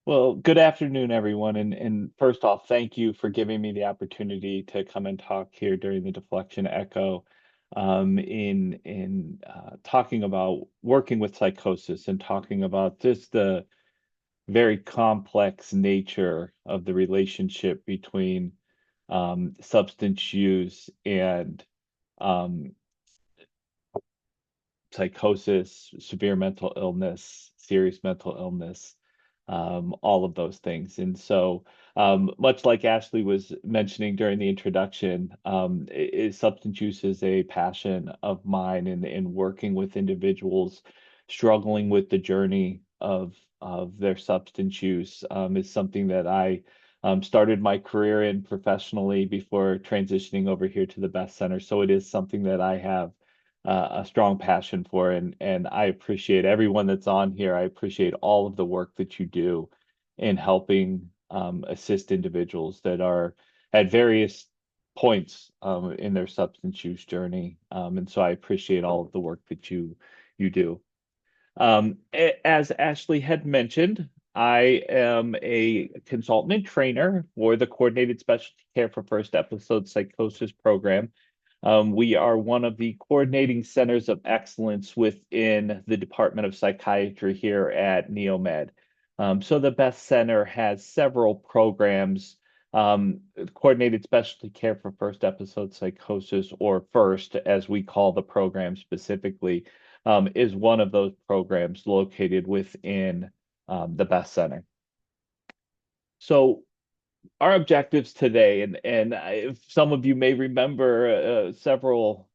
Well, good afternoon, everyone. And first off, thank you for giving me the opportunity to come and talk here during the Deflection Echo, in talking about working with psychosis and talking about just the very complex nature of the relationship between substance use and um, psychosis, severe mental illness, serious mental illness, all of those things. And so, much like Ashley was mentioning during the introduction, substance use is a passion of mine, in working with individuals struggling with the journey of their substance use is something that I started my career in professionally before transitioning over here to the Best Center. So it is something that I have a strong passion for, and I appreciate everyone that's on here. I appreciate all of the work that you do in helping assist individuals that are at various points in their substance use journey. And so I appreciate all of the work that you do. As Ashley had mentioned, I am a consultant and trainer for the Coordinated Specialty Care for First Episode Psychosis program. We are one of the coordinating centers of excellence within the Department of Psychiatry here at NeoMed. So the Best Center has several programs, Coordinated Specialty Care for First Episode Psychosis, or FIRST, as we call the program specifically, is one of those programs located within the Best Center. So our objectives today, and some of you may remember several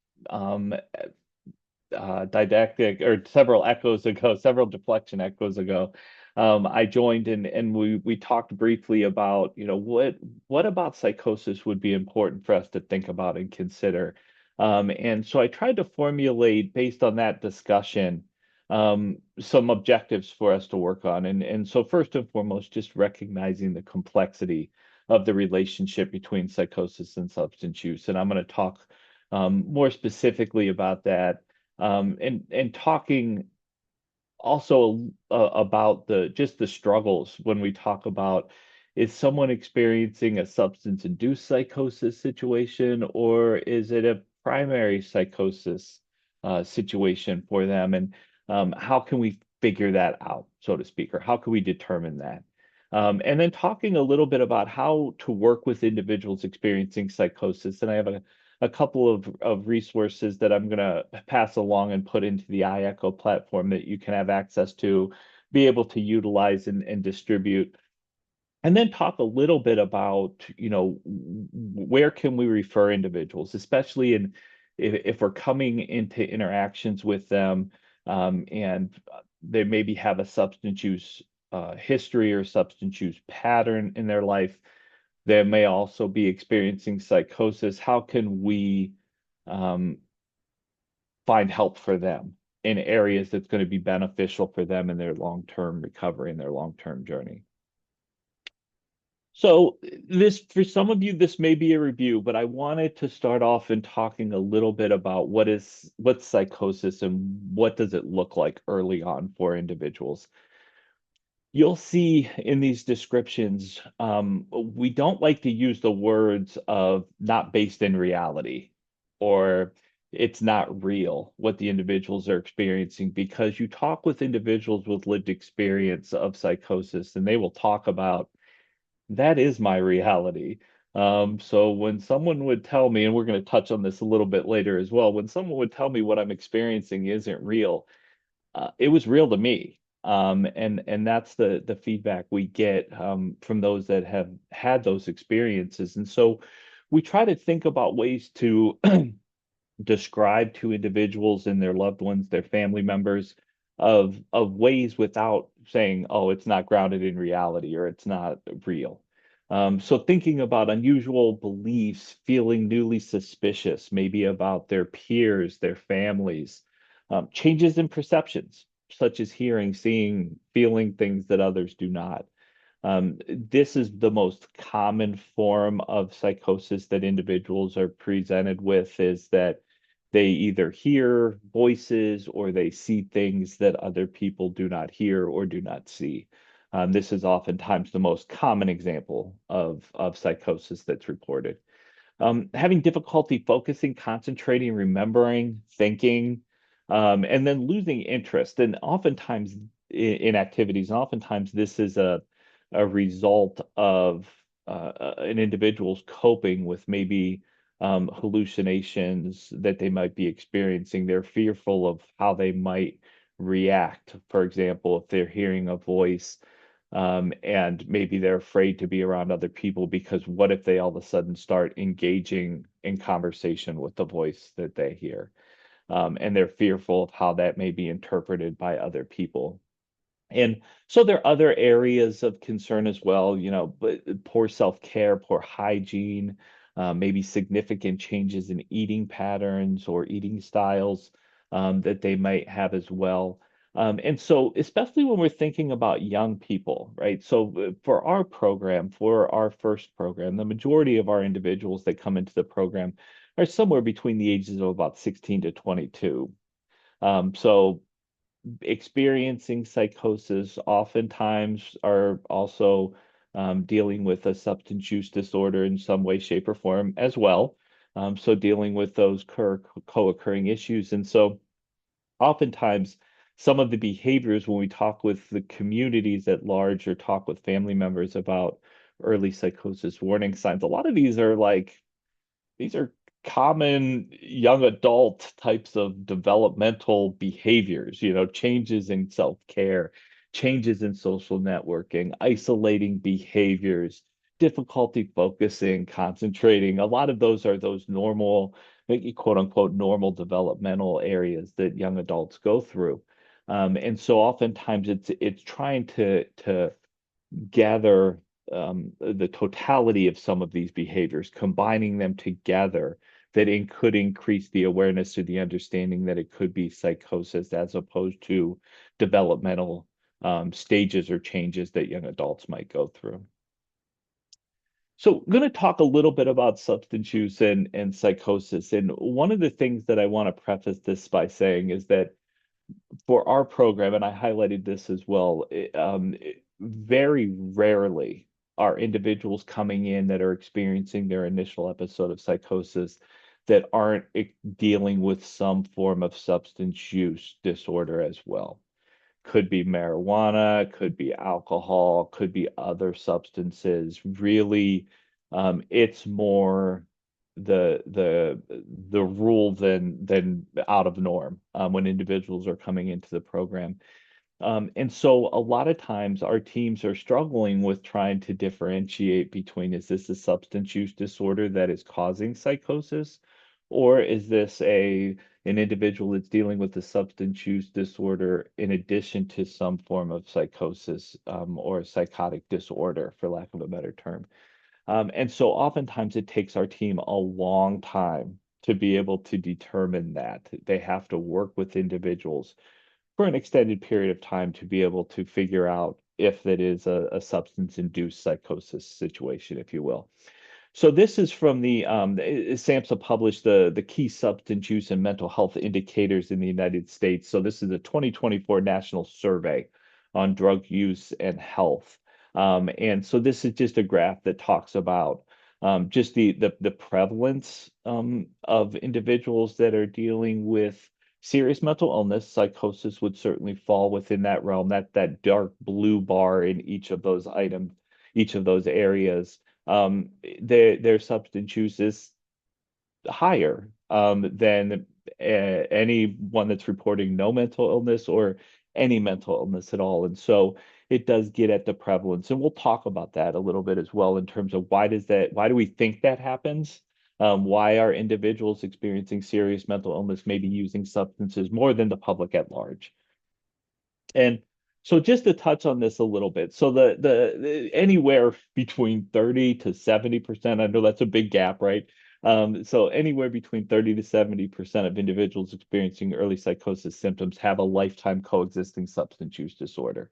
didactic or several echoes ago, several deflection echoes ago, I joined and we talked briefly about, what about psychosis would be important for us to think about and consider. And so I tried to formulate based on that discussion some objectives for us to work on. And so first and foremost, just recognizing the complexity of the relationship between psychosis and substance use. And I'm going to talk more specifically about that, and talking also about the just the struggles when we talk about, is someone experiencing a substance-induced psychosis situation, or is it a primary psychosis situation for them, and how can we figure that out, so to speak, or how can we determine that? And then talking a little bit about how to work with individuals experiencing psychosis. And I have a couple of resources that I'm going to pass along and put into the iEcho platform that you can have access to, be able to utilize and distribute. And then talk a little bit about, where can we refer individuals, especially if we're coming into interactions with them, and they maybe have a substance use history or substance use pattern in their life. They may also be experiencing psychosis. How can we um, find help for them in areas that's going to be beneficial for them in their long-term recovery and their long-term journey? So this, for some of you, this may be a review, but I wanted to start off in talking a little bit about what's psychosis and what does it look like early on for individuals. You'll see in these descriptions, we don't like to use the words of not based in reality, or it's not real what the individuals are experiencing, because you talk with individuals with lived experience of psychosis and they will talk about, that is my reality. So when someone would tell me, and we're going to touch on this a little bit later as well, when someone would tell me what I'm experiencing isn't real, it was real to me. And that's the feedback we get from those that have had those experiences. And so we try to think about ways to describe to individuals and their loved ones, their family members, of ways without saying, oh, it's not grounded in reality or it's not real. So thinking about unusual beliefs, feeling newly suspicious, maybe about their peers, their families, changes in perceptions, such as hearing, seeing, feeling things that others do not. This is the most common form of psychosis that individuals are presented with, is that They either hear voices or they see things that other people do not hear or do not see. This is oftentimes the most common example of psychosis that's reported. Having difficulty focusing, concentrating, remembering, thinking, and then losing interest. And oftentimes in activities, and oftentimes this is a result of an individual's coping with maybe hallucinations that they might be experiencing. They're fearful of how they might react. For example, if they're hearing a voice and maybe they're afraid to be around other people because what if they all of a sudden start engaging in conversation with the voice that they hear? And they're fearful of how that may be interpreted by other people. And so there are other areas of concern as well, but poor self-care, poor hygiene, maybe significant changes in eating patterns or eating styles that they might have as well. And so, especially when we're thinking about young people, right? So, for our program, for our first program, the majority of our individuals that come into the program are somewhere between the ages of about 16 to 22. So, experiencing psychosis oftentimes are also dealing with a substance use disorder in some way, shape, or form as well. So dealing with those co-occurring issues. And so oftentimes some of the behaviors when we talk with the communities at large or talk with family members about early psychosis warning signs, a lot of these are common young adult types of developmental behaviors, changes in self-care, changes in social networking, isolating behaviors, difficulty focusing, concentrating. A lot of those are those normal, maybe quote unquote, normal developmental areas that young adults go through. And so oftentimes it's trying to gather the totality of some of these behaviors, combining them together, that it could increase the awareness or the understanding that it could be psychosis as opposed to developmental stages or changes that young adults might go through. So, I'm going to talk a little bit about substance use and psychosis. And one of the things that I want to preface this by saying is that for our program, and I highlighted this as well, very rarely are individuals coming in that are experiencing their initial episode of psychosis that aren't dealing with some form of substance use disorder as well. Could be marijuana, could be alcohol, could be other substances. Really, it's more the rule than out of norm when individuals are coming into the program. And so a lot of times our teams are struggling with trying to differentiate between is this a substance use disorder that is causing psychosis, or is this an individual that's dealing with a substance use disorder in addition to some form of psychosis or psychotic disorder, for lack of a better term. And so oftentimes it takes our team a long time to be able to determine that. They have to work with individuals for an extended period of time to be able to figure out if that is a substance-induced psychosis situation, if you will. So this is from the SAMHSA published the key substance use and mental health indicators in the United States. So this is a 2024 national survey on drug use and health. And so this is just a graph that talks about just the prevalence of individuals that are dealing with serious mental illness. Psychosis would certainly fall within that realm, that dark blue bar in each of those items, each of those areas. Their substance use is higher than anyone that's reporting no mental illness or any mental illness at all. And so it does get at the prevalence. And we'll talk about that a little bit as well in terms of why do we think that happens? Why are individuals experiencing serious mental illness maybe using substances more than the public at large? And so just to touch on this a little bit, so the anywhere between 30 to 70%, I know that's a big gap, right? So anywhere between 30 to 70% of individuals experiencing early psychosis symptoms have a lifetime coexisting substance use disorder.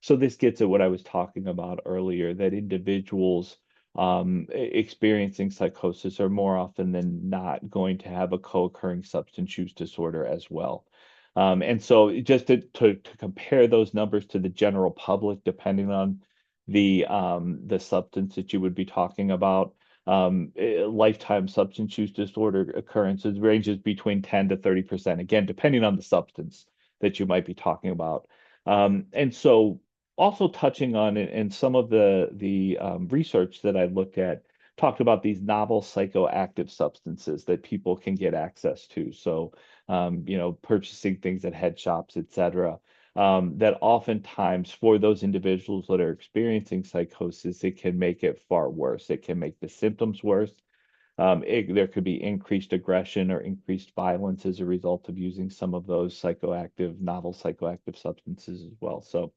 So this gets at what I was talking about earlier, that individuals experiencing psychosis are more often than not going to have a co-occurring substance use disorder as well. And so just to compare those numbers to the general public, depending on the substance that you would be talking about, lifetime substance use disorder occurrences ranges between 10 to 30%, again, depending on the substance that you might be talking about. And so also touching on it and some of the research that I looked at talked about these novel psychoactive substances that people can get access to. So, purchasing things at head shops, et cetera. That oftentimes for those individuals that are experiencing psychosis, it can make it far worse. It can make the symptoms worse. There could be increased aggression or increased violence as a result of using some of those novel psychoactive substances as well. So,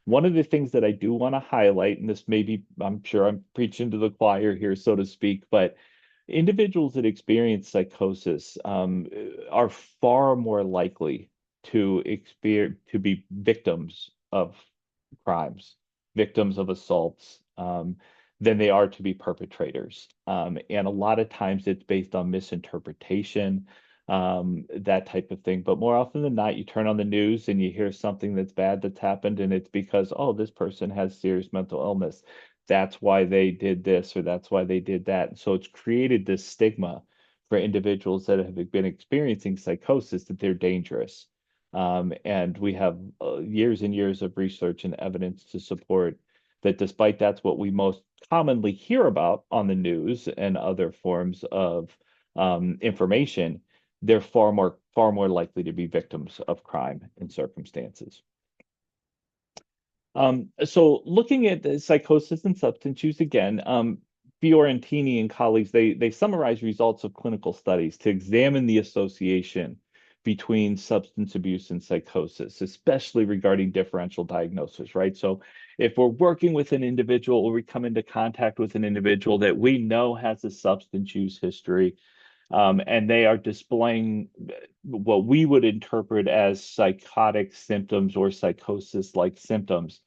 one of the things that I do want to highlight, and this may be, I'm sure I'm preaching to the choir here, so to speak, but individuals that experience psychosis are far more likely to be victims of crimes, victims of assaults, than they are to be perpetrators. And a lot of times it's based on misinterpretation, that type of thing. But more often than not, you turn on the news and you hear something that's bad that's happened, and it's because, oh, this person has serious mental illness. That's why they did this or that's why they did that. So it's created this stigma for individuals that have been experiencing psychosis that they're dangerous. And we have years and years of research and evidence to support that despite that's what we most commonly hear about on the news and other forms of information, they're far more likely to be victims of crime and circumstances. So looking at the psychosis and substance use again, Fiorentini and colleagues, they summarize results of clinical studies to examine the association between substance abuse and psychosis, especially regarding differential diagnosis, right? So if we're working with an individual or we come into contact with an individual that we know has a substance use history, and they are displaying what we would interpret as psychotic symptoms or psychosis-like symptoms.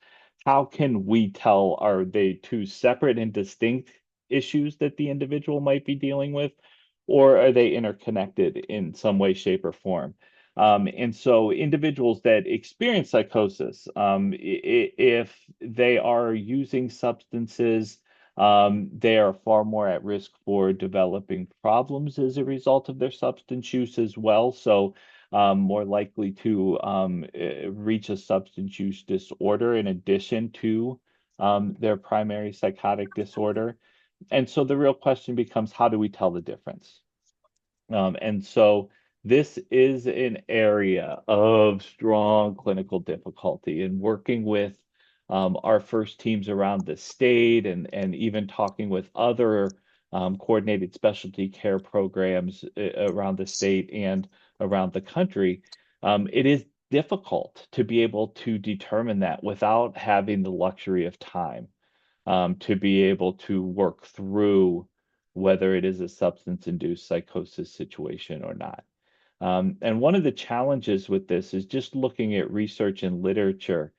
How can we tell, are they two separate and distinct issues that the individual might be dealing with, or are they interconnected in some way, shape, or form? And so individuals that experience psychosis, if they are using substances, they are far more at risk for developing problems as a result of their substance use as well. So, more likely to reach a substance use disorder in addition to their primary psychotic disorder. And so the real question becomes, how do we tell the difference? And so this is an area of strong clinical difficulty in working with our first teams around the state and even talking with other coordinated specialty care programs around the state and around the country. It is difficult to be able to determine that without having the luxury of time to be able to work through whether it is a substance-induced psychosis situation or not. And one of the challenges with this is just looking at research and literature.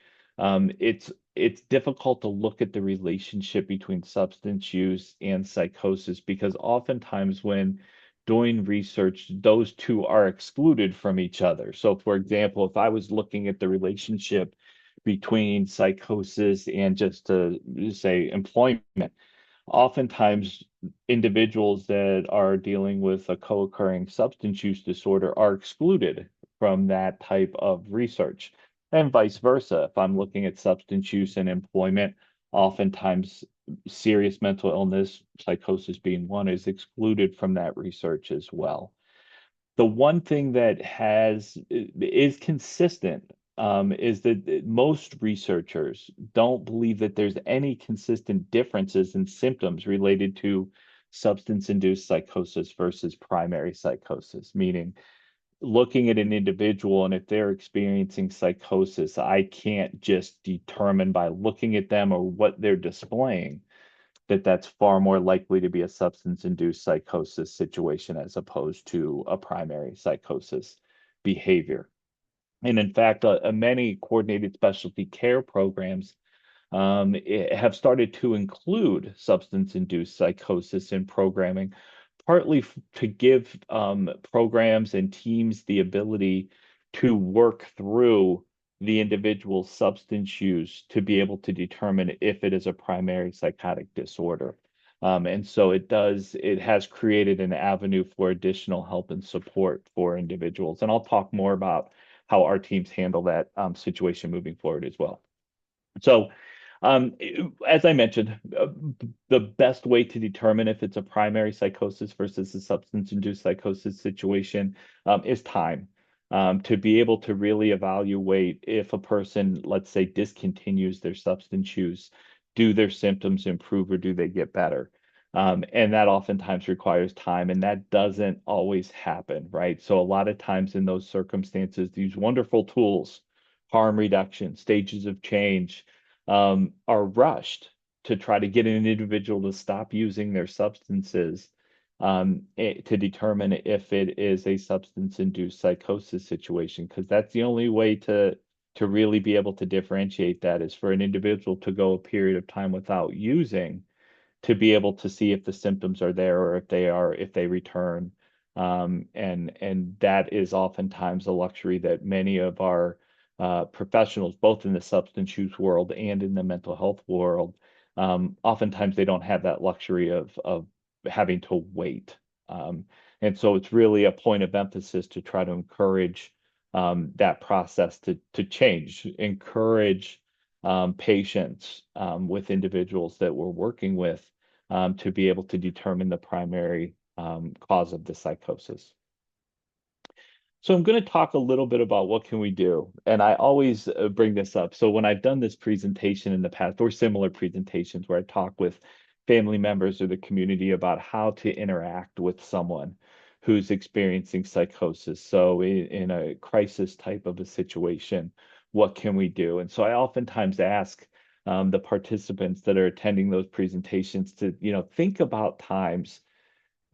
It's difficult to look at the relationship between substance use and psychosis because oftentimes when doing research, those two are excluded from each other. So, for example, if I was looking at the relationship between psychosis and just to say employment, oftentimes individuals that are dealing with a co-occurring substance use disorder are excluded from that type of research, and vice versa. If I'm looking at substance use and employment, oftentimes serious mental illness, psychosis being one, is excluded from that research as well. The one thing that is consistent is that most researchers don't believe that there's any consistent differences in symptoms related to substance-induced psychosis versus primary psychosis, meaning looking at an individual and if they're experiencing psychosis, I can't just determine by looking at them or what they're displaying that that's far more likely to be a substance-induced psychosis situation as opposed to a primary psychosis behavior. And in fact, many coordinated specialty care programs have started to include substance-induced psychosis in programming, partly to give programs and teams the ability to work through the individual substance use to be able to determine if it is a primary psychotic disorder. And so it has created an avenue for additional help and support for individuals. And I'll talk more about how our teams handle that situation moving forward as well. So, as I mentioned, the best way to determine if it's a primary psychosis versus a substance-induced psychosis situation is time. To be able to really evaluate if a person, let's say, discontinues their substance use, do their symptoms improve or do they get better? And that oftentimes requires time, and that doesn't always happen, right? So, a lot of times in those circumstances, these wonderful tools, harm reduction, stages of change, are rushed to try to get an individual to stop using their substances to determine if it is a substance-induced psychosis situation, because that's the only way to really be able to differentiate that is for an individual to go a period of time without using to be able to see if the symptoms are there or if they return. And that is oftentimes a luxury that many of our professionals, both in the substance use world and in the mental health world, oftentimes they don't have that luxury of having to wait. And so it's really a point of emphasis to try to encourage that process to change, encourage patients with individuals that we're working with to be able to determine the primary cause of the psychosis. So I'm going to talk a little bit about what can we do, and I always bring this up. So when I've done this presentation in the past, or similar presentations where I talk with family members or the community about how to interact with someone who's experiencing psychosis. So in a crisis type of a situation, what can we do? And so I oftentimes ask the participants that are attending those presentations to, think about times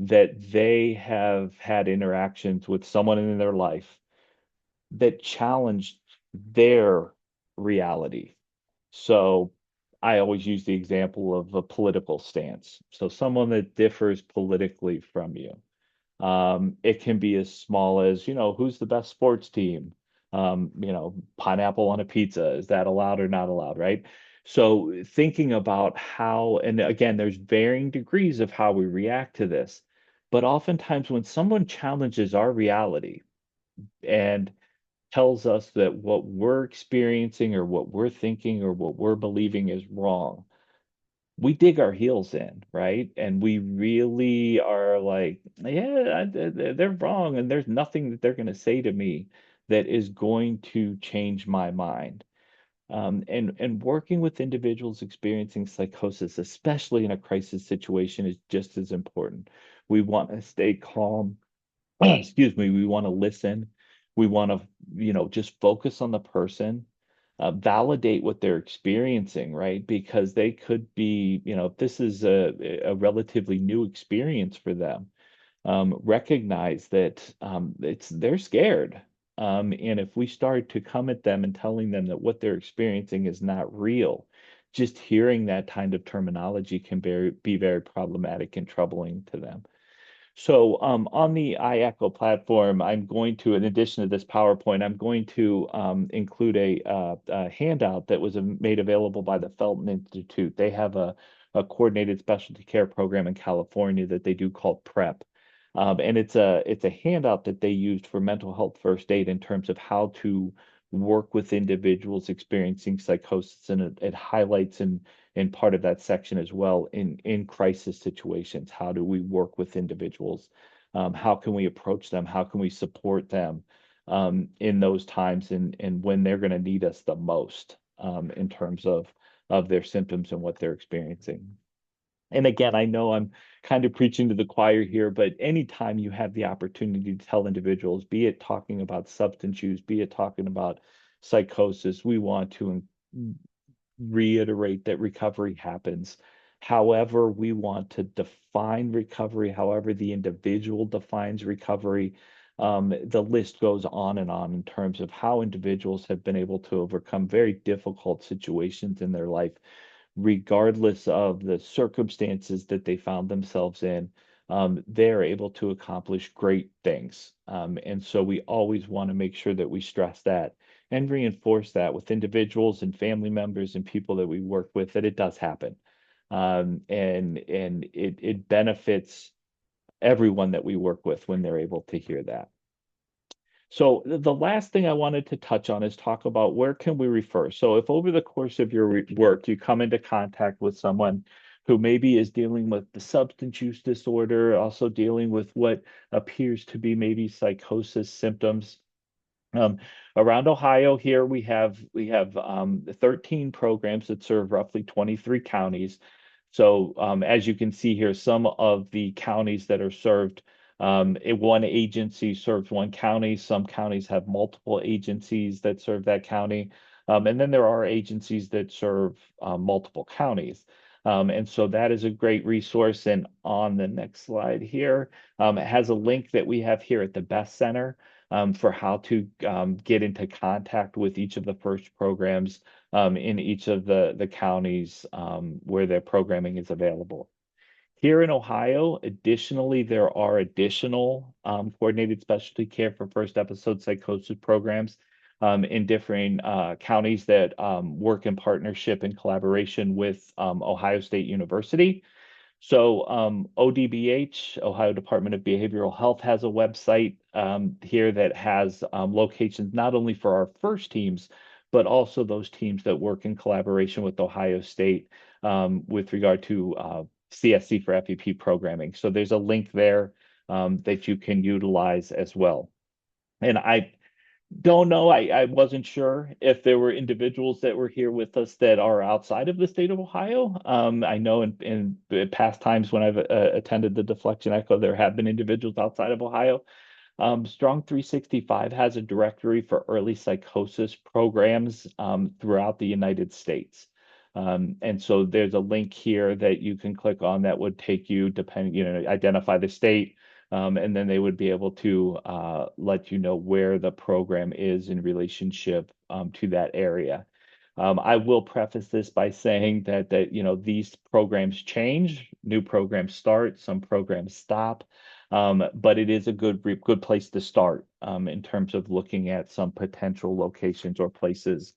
that they have had interactions with someone in their life that challenged their reality. So I always use the example of a political stance. So someone that differs politically from you. It can be as small as, who's the best sports team? Pineapple on a pizza, is that allowed or not allowed, right? So thinking about how, and again, there's varying degrees of how we react to this, but oftentimes when someone challenges our reality and tells us that what we're experiencing or what we're thinking or what we're believing is wrong, we dig our heels in, right? And we really are like, yeah, they're wrong, and there's nothing that they're going to say to me that is going to change my mind. And working with individuals experiencing psychosis, especially in a crisis situation, is just as important. We want to stay calm. Excuse me. We want to listen. We want to, just focus on the person, validate what they're experiencing, right? Because they could be, if this is a relatively new experience for them, recognize that they're scared. And if we start to come at them and telling them that what they're experiencing is not real, just hearing that kind of terminology can be very problematic and troubling to them. So on the iEcho platform, I'm going to, in addition to this PowerPoint, I'm going to include a handout that was made available by the Felton Institute. They have a coordinated specialty care program in California that they do called PrEP. And it's a handout that they used for mental health first aid in terms of how to work with individuals experiencing psychosis, and it highlights in part of that section as well in crisis situations. How do we work with individuals? How can we approach them? How can we support them in those times and when they're going to need us the most in terms of their symptoms and what they're experiencing? And again, I know I'm kind of preaching to the choir here, but anytime you have the opportunity to tell individuals, be it talking about substance use, be it talking about psychosis, we want to reiterate that recovery happens. However, we want to define recovery, however the individual defines recovery. The list goes on and on in terms of how individuals have been able to overcome very difficult situations in their life, regardless of the circumstances that they found themselves in. They're able to accomplish great things. And so we always want to make sure that we stress that and reinforce that with individuals and family members and people that we work with, that it does happen. And it benefits everyone that we work with when they're able to hear that. So the last thing I wanted to touch on is talk about where can we refer. So if over the course of your work you come into contact with someone who maybe is dealing with the substance use disorder, also dealing with what appears to be maybe psychosis symptoms, um, around Ohio here, we have 13 programs that serve roughly 23 counties. So as you can see here, some of the counties that are served, one agency serves one county. Some counties have multiple agencies that serve that county. And then there are agencies that serve multiple counties. And so that is a great resource. And on the next slide here, it has a link that we have here at the Best Center for how to get into contact with each of the FIRST programs in each of the counties where their programming is available. Here in Ohio, additionally, there are additional coordinated specialty care for first episode psychosis programs in different counties that work in partnership and collaboration with Ohio State University. So ODBH, Ohio Department of Behavioral Health, has a website here that has locations not only for our FIRST teams, but also those teams that work in collaboration with Ohio State with regard to CSC for FEP programming. So there's a link there that you can utilize as well. And I don't know. I wasn't sure if there were individuals that were here with us that are outside of the state of Ohio. I know in past times when I've attended the Deflection Echo, there have been individuals outside of Ohio. Strong 365 has a directory for early psychosis programs throughout the United States. And so there's a link here that you can click on that would take you, depending, identify the state, and then they would be able to let you know where the program is in relationship to that area. I will preface this by saying that these programs change, new programs start, some programs stop, but it is a good place to start in terms of looking at some potential locations or places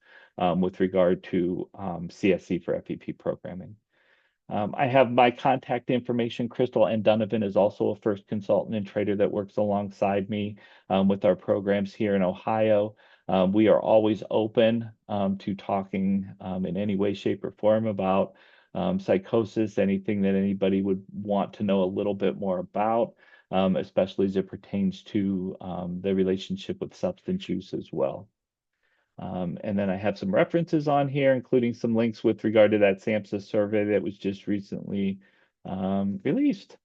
with regard to CSC for FEP programming. I have my contact information. Crystal and Donovan is also a FIRST consultant and trader that works alongside me with our programs here in Ohio. We are always open to talking in any way, shape, or form about psychosis, anything that anybody would want to know a little bit more about, especially as it pertains to the relationship with substance use as well. And then I have some references on here, including some links with regard to that SAMHSA survey that was just recently released.